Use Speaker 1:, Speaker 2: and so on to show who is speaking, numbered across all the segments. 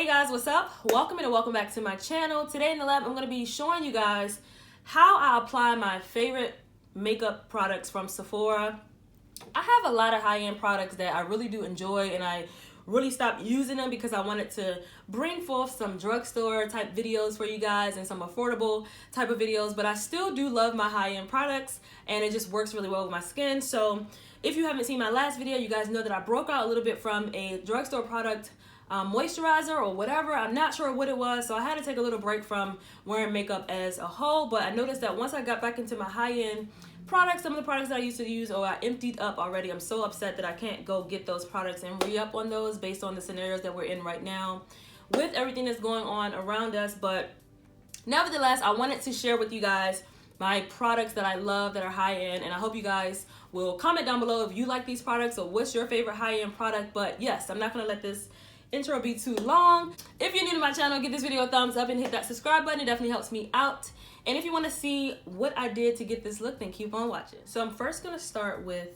Speaker 1: Hey guys, what's up? Welcome and welcome back to my channel. Today in the lab, I'm going to be showing you guys how I apply my favorite makeup products from Sephora. I have a lot of high-end products that I really do enjoy, and I really stopped using them because I wanted to bring forth some drugstore type videos for you guys and some affordable type of videos, but I still do love my high-end products and it just works really well with my skin. So if you haven't seen my last video, you guys know that I broke out a little bit from a drugstore product moisturizer or whatever. I'm not sure what it was, so I had to take a little break from wearing makeup as a whole. But I noticed that once I got back into my high-end products, some of the products that I used to use, I emptied up already. I'm so upset that I can't go get those products and re-up on those based on the scenarios that we're in right now with everything that's going on around us. But nevertheless, I wanted to share with you guys my products that I love that are high-end, and I hope you guys will comment down below if you like these products or what's your favorite high-end product. But yes, I'm not gonna let this intro be too long. If you're new to my channel, give this video a thumbs up and hit that subscribe button. It definitely helps me out. And if you want to see what I did to get this look, then keep on watching. So I'm first going to start with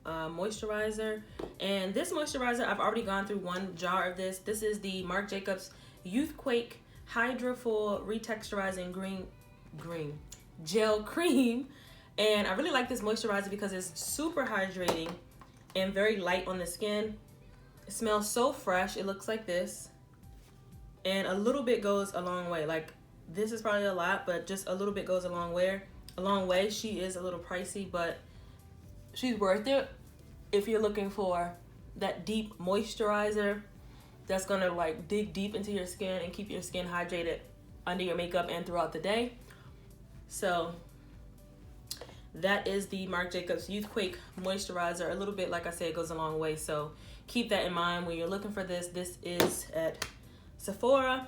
Speaker 1: moisturizer. And this moisturizer, I've already gone through one jar of this. This is the Marc Jacobs Youthquake Hydra Full Retexturizing Green Gel Cream. And I really like this moisturizer because it's super hydrating and very light on the skin. It smells so fresh. It looks like this, and a little bit goes a long way. Like, this is probably a lot, but just a little bit goes a long way. She is a little pricey, but she's worth it if you're looking for that deep moisturizer that's gonna like dig deep into your skin and keep your skin hydrated under your makeup and throughout the day. So that is the Marc Jacobs Youthquake moisturizer. A little bit, like I said, it goes a long way, so keep that in mind when you're looking for this. This is at Sephora.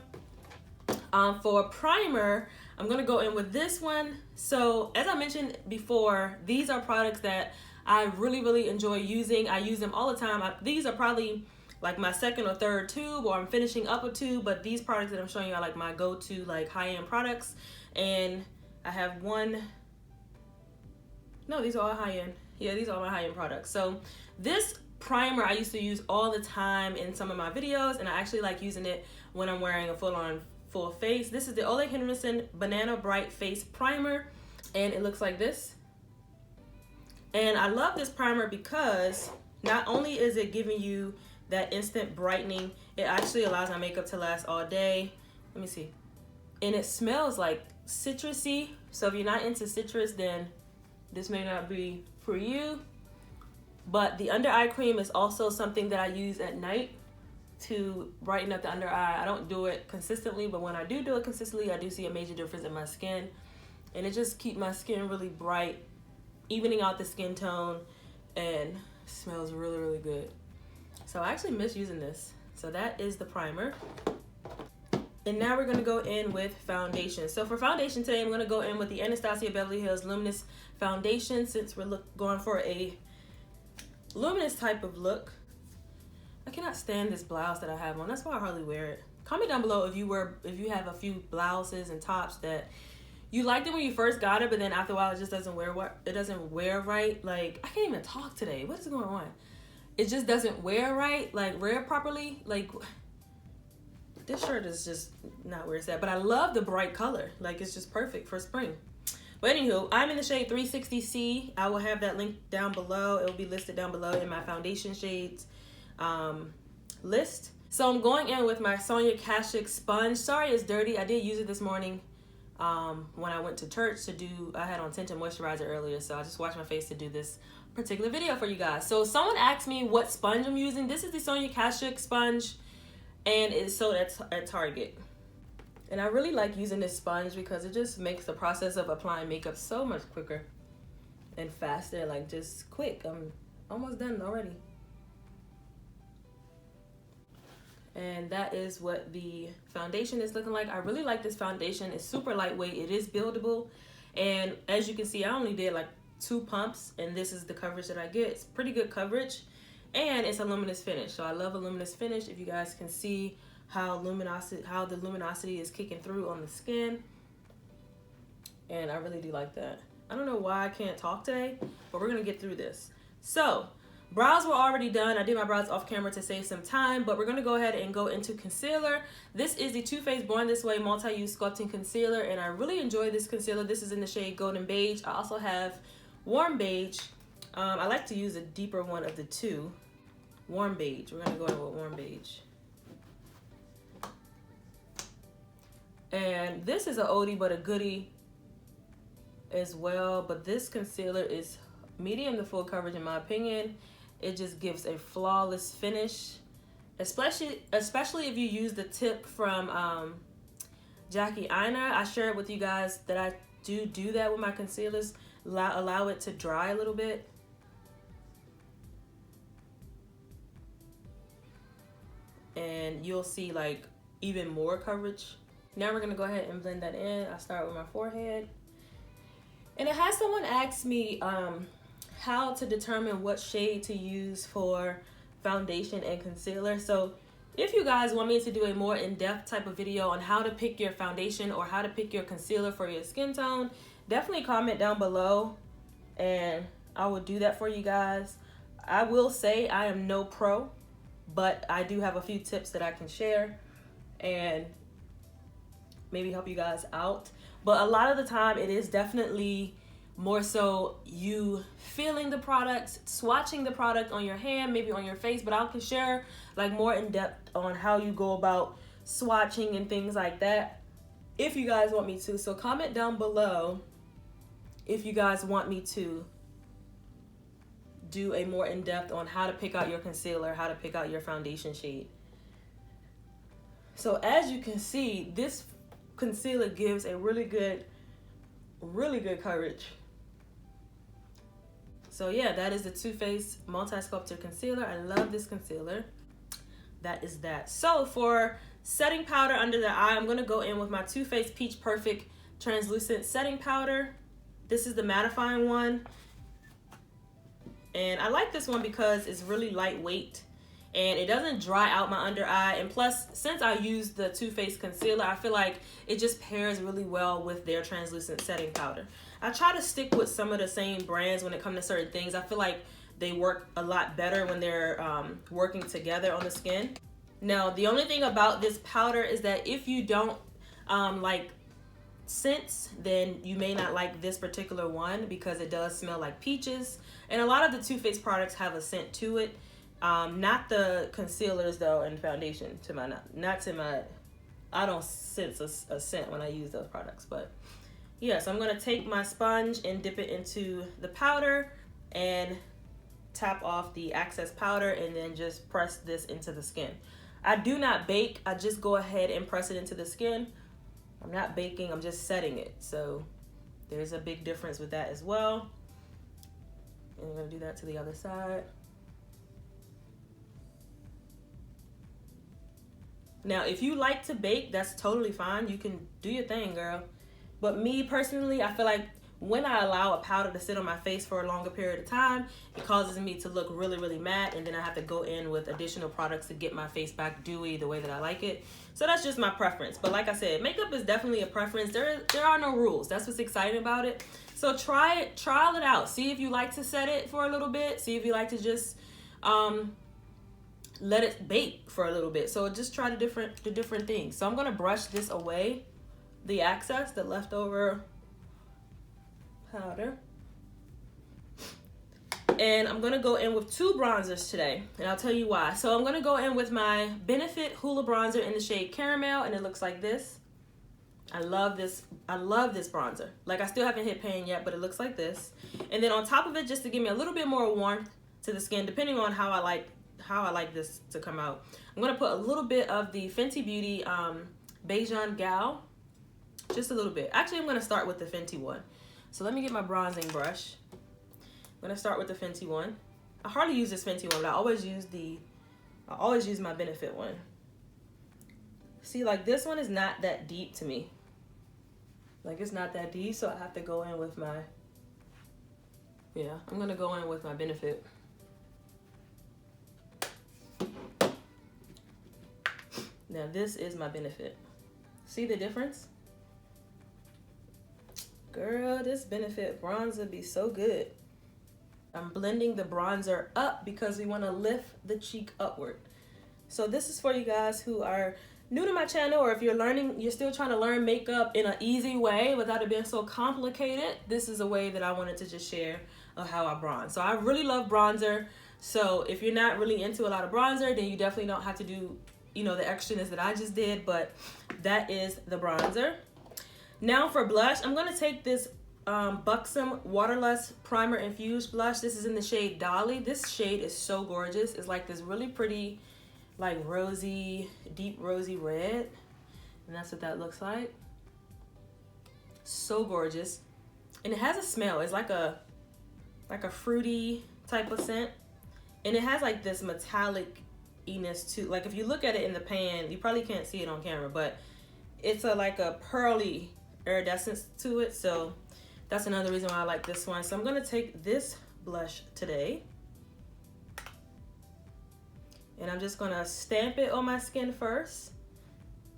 Speaker 1: For primer, I'm gonna go in with this one. So as I mentioned before, these are products that I really enjoy using. I use them all the time. These are probably like my second or third tube, or I'm finishing up a tube, but these products that I'm showing you are like my go-to like high-end products. And I have one, no, these are all high-end. Yeah, these are all my high-end products. So this primer I used to use all the time in some of my videos, and I actually like using it when I'm wearing a full face. This is the Olehenriksen Banana Bright Face Primer, and it looks like this. And I love this primer because not only is it giving you that instant brightening, it actually allows my makeup to last all day. Let me see. And it smells like citrusy, so if you're not into citrus, then this may not be for you. But the under eye cream is also something that I use at night to brighten up the under eye. I don't do it consistently, but when I do it consistently, I do see a major difference in my skin. And it just keeps my skin really bright, evening out the skin tone, and smells really good. So I actually miss using this. So that is the primer. And now we're gonna go in with foundation. So for foundation today, I'm gonna go in with the Anastasia Beverly Hills Luminous Foundation, since we're going for a luminous type of look. I cannot stand this blouse that I have on. That's why I hardly wear it. Comment down below if you have a few blouses and tops that you liked it when you first got it, but then after a while it just doesn't wear right. Like, I can't even talk today. What is going on? It just doesn't wear right, like wear properly. Like, this shirt is just not where it's at. But I love the bright color. Like, it's just perfect for spring. But anywho, I'm in the shade 360C. I will have that link down below. It will be listed down below in my foundation shades list. So I'm going in with my Sonia Kashuk sponge. Sorry it's dirty. I did use it this morning when I went to church I had on tinted moisturizer earlier, so I just washed my face to do this particular video for you guys. So someone asked me what sponge I'm using. This is the Sonia Kashuk sponge, and it's sold at Target. And I really like using this sponge because it just makes the process of applying makeup so much quicker and faster, like just quick. I'm almost done already. And that is what the foundation is looking like. I really like this foundation. It's super lightweight. It is buildable. And as you can see, I only did like 2 pumps, and this is the coverage that I get. It's pretty good coverage, and it's a luminous finish. So I love a luminous finish. If you guys can see how the luminosity is kicking through on the skin, and I really do like that. I don't know why I can't talk today, but we're gonna get through this. So Brows were already done. I did my brows off camera to save some time, but we're going to go ahead and go into concealer. This is the Too Faced Born This Way Multi-Use Sculpting Concealer, and I really enjoy this concealer. This is in the shade Golden Beige. I also have Warm Beige. I like to use a deeper one of the two. Warm Beige. We're going to go in with Warm Beige. And this is an oldie but a goodie as well, but this concealer is medium to full coverage in my opinion. It just gives a flawless finish, especially if you use the tip from Jackie Aina. I share it with you guys that I do that with my concealers, allow it to dry a little bit. And you'll see like even more coverage. Now we're gonna go ahead and blend that in. I start with my forehead. And I had someone ask me how to determine what shade to use for foundation and concealer. So if you guys want me to do a more in-depth type of video on how to pick your foundation or how to pick your concealer for your skin tone, definitely comment down below and I will do that for you guys. I will say I am no pro, but I do have a few tips that I can share and maybe help you guys out. But a lot of the time it is definitely more so you feeling the product, swatching the product on your hand, maybe on your face, but I can share like more in depth on how you go about swatching and things like that if you guys want me to. So comment down below if you guys want me to do a more in depth on how to pick out your concealer, how to pick out your foundation shade. So as you can see, this concealer gives a really good coverage. So yeah, that is the Too Faced Multi-Sculptor Concealer. I love this concealer. That is that. So for setting powder under the eye, I'm going to go in with my Too Faced Peach Perfect Translucent Setting Powder. This is the mattifying one. And I like this one because it's really lightweight and it doesn't dry out my under eye. And plus, since I use the Too Faced concealer, I feel like it just pairs really well with their translucent setting powder. I try to stick with some of the same brands when it comes to certain things. I feel like they work a lot better when they're working together on the skin. Now, the only thing about this powder is that if you don't like scents, then you may not like this particular one because it does smell like peaches. And a lot of the Too Faced products have a scent to it. Not the concealers though and foundation to my I don't sense a scent when I use those products. But yeah, so I'm gonna take my sponge and dip it into the powder and tap off the excess powder and then just press this into the skin. I do not bake, I just go ahead and press it into the skin. I'm not baking, I'm just setting it. So there's a big difference with that as well. And I'm gonna do that to the other side. Now, if you like to bake, that's totally fine. You can do your thing, girl. But me personally, I feel like when I allow a powder to sit on my face for a longer period of time, it causes me to look really matte, and then I have to go in with additional products to get my face back dewy the way that I like it. So that's just my preference. But like I said, makeup is definitely a preference. There are no rules. That's what's exciting about it. So trial it out. See if you like to set it for a little bit. See if you like to just let it bake for a little bit. So just try the different things. So I'm gonna brush this away, the excess, the leftover powder. And I'm gonna go in with two bronzers today, and I'll tell you why. So I'm gonna go in with my Benefit Hoola bronzer in the shade Caramel, and it looks like this. I love this bronzer. Like, I still haven't hit pan yet, but it looks like this. And then on top of it, just to give me a little bit more warmth to the skin, depending on how I like this to come out, I'm gonna put a little bit of the Fenty Beauty Bajan Gal, just a little bit. Actually, I'm gonna start with the Fenty one. So let me get my bronzing brush. I'm gonna start with the Fenty one. I hardly use this Fenty one, but I always use my Benefit one. See, like, this one is not that deep to me. Like, it's not that deep, so I have to go in with my, yeah, I'm gonna go in with my Benefit. Now this is my Benefit. See the difference? Girl, this Benefit bronzer be so good. I'm blending the bronzer up because we want to lift the cheek upward. So this is for you guys who are new to my channel, or if you're still trying to learn makeup in an easy way without it being so complicated. This is a way that I wanted to just share of how I bronze. So I really love bronzer. So if you're not really into a lot of bronzer, then you definitely don't have to do, you know, the extraness that I just did, but that is the bronzer. Now for blush, I'm going to take this Buxom Waterless Primer Infused Blush. This is in the shade Dolly. This shade is so gorgeous. It's like this really pretty, like rosy, deep rosy red. And that's what that looks like. So gorgeous. And it has a smell. It's like a fruity type of scent. And it has like this metallic-iness too. Like if you look at it in the pan, you probably can't see it on camera, but it's like a pearly iridescence to it. So that's another reason why I like this one. So I'm gonna take this blush today, and I'm just gonna stamp it on my skin first.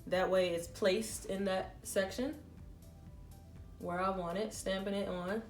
Speaker 1: That way it's placed in that section where I want it, stamping it on.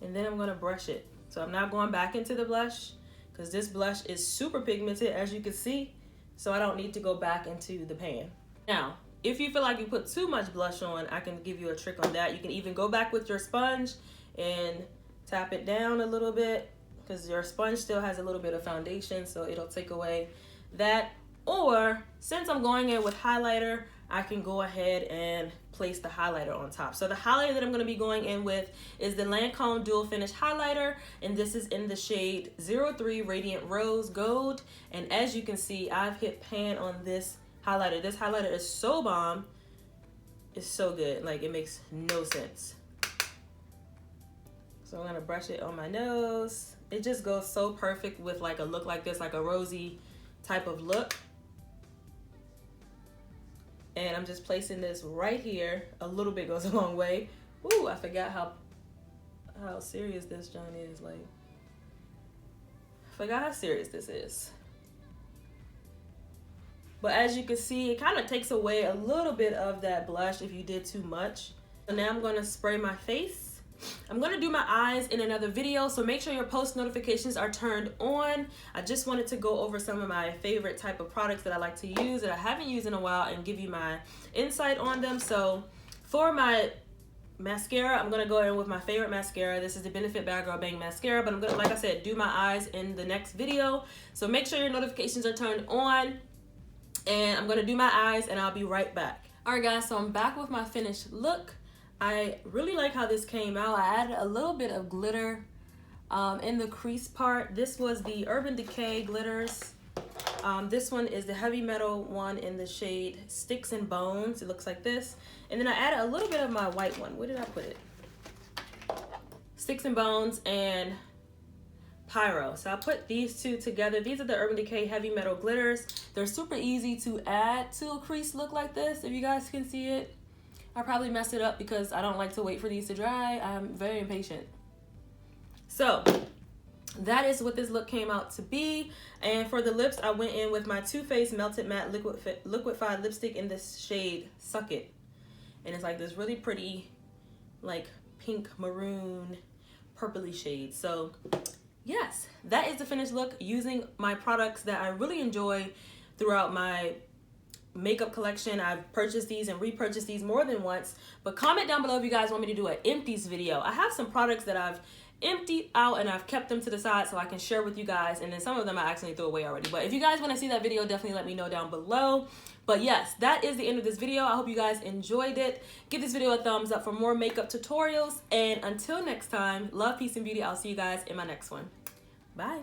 Speaker 1: And then I'm gonna brush it. So I'm not going back into the blush because this blush is super pigmented, as you can see. So I don't need to go back into the pan. Now, if you feel like you put too much blush on, I can give you a trick on that. You can even go back with your sponge and tap it down a little bit, because your sponge still has a little bit of foundation, so it'll take away that. Or since I'm going in with highlighter, I can go ahead and place the highlighter on top. So the highlighter that I'm going to be going in with is the Lancôme Dual Finish Highlighter, and this is in the shade 03 Radiant Rose Gold. And as you can see, I've hit pan on this highlighter. This highlighter is so bomb. It's so good. Like, it makes no sense. So I'm going to brush it on my nose. It just goes so perfect with like a look like this, like a rosy type of look. And I'm just placing this right here. A little bit goes a long way. Ooh, I forgot how serious this joint is. Like, I forgot how serious this is. But as you can see, it kind of takes away a little bit of that blush if you did too much. So now I'm going to spray my face. I'm going to do my eyes in another video, so make sure your post notifications are turned on. I just wanted to go over some of my favorite type of products that I like to use that I haven't used in a while and give you my insight on them. So for my mascara, I'm going to go in with my favorite mascara. This is the Benefit Bad Girl Bang Mascara, but I'm going to, like I said, do my eyes in the next video. So make sure your notifications are turned on, and I'm going to do my eyes and I'll be right back. All right guys, so I'm back with my finished look. I really like how this came out. I added a little bit of glitter in the crease part. This was the Urban Decay glitters. This one is the heavy metal one in the shade Sticks and Bones. It looks like this. And then I added a little bit of my white one. Where did I put it? Sticks and Bones and Pyro. So I put these two together. These are the Urban Decay heavy metal glitters. They're super easy to add to a crease look like this, if you guys can see it. I probably messed it up because I don't like to wait for these to dry. I'm very impatient. So that is what this look came out to be. And for the lips, I went in with my Too Faced Melted Matte Liquefied Lipstick in this shade Suck It. And it's like this really pretty, like pink, maroon, purpley shade. So yes, that is the finished look using my products that I really enjoy throughout my makeup collection. I've purchased these and repurchased these more than once, but comment down below if you guys want me to do an empties video. I have some products that I've emptied out and I've kept them to the side so I can share with you guys, and then some of them I actually threw away already. But if you guys want to see that video, definitely let me know down below. But yes, that is the end of this video. I hope you guys enjoyed it. Give this video a thumbs up for more makeup tutorials, and until next time, love, peace, and beauty. I'll see you guys in my next one. Bye.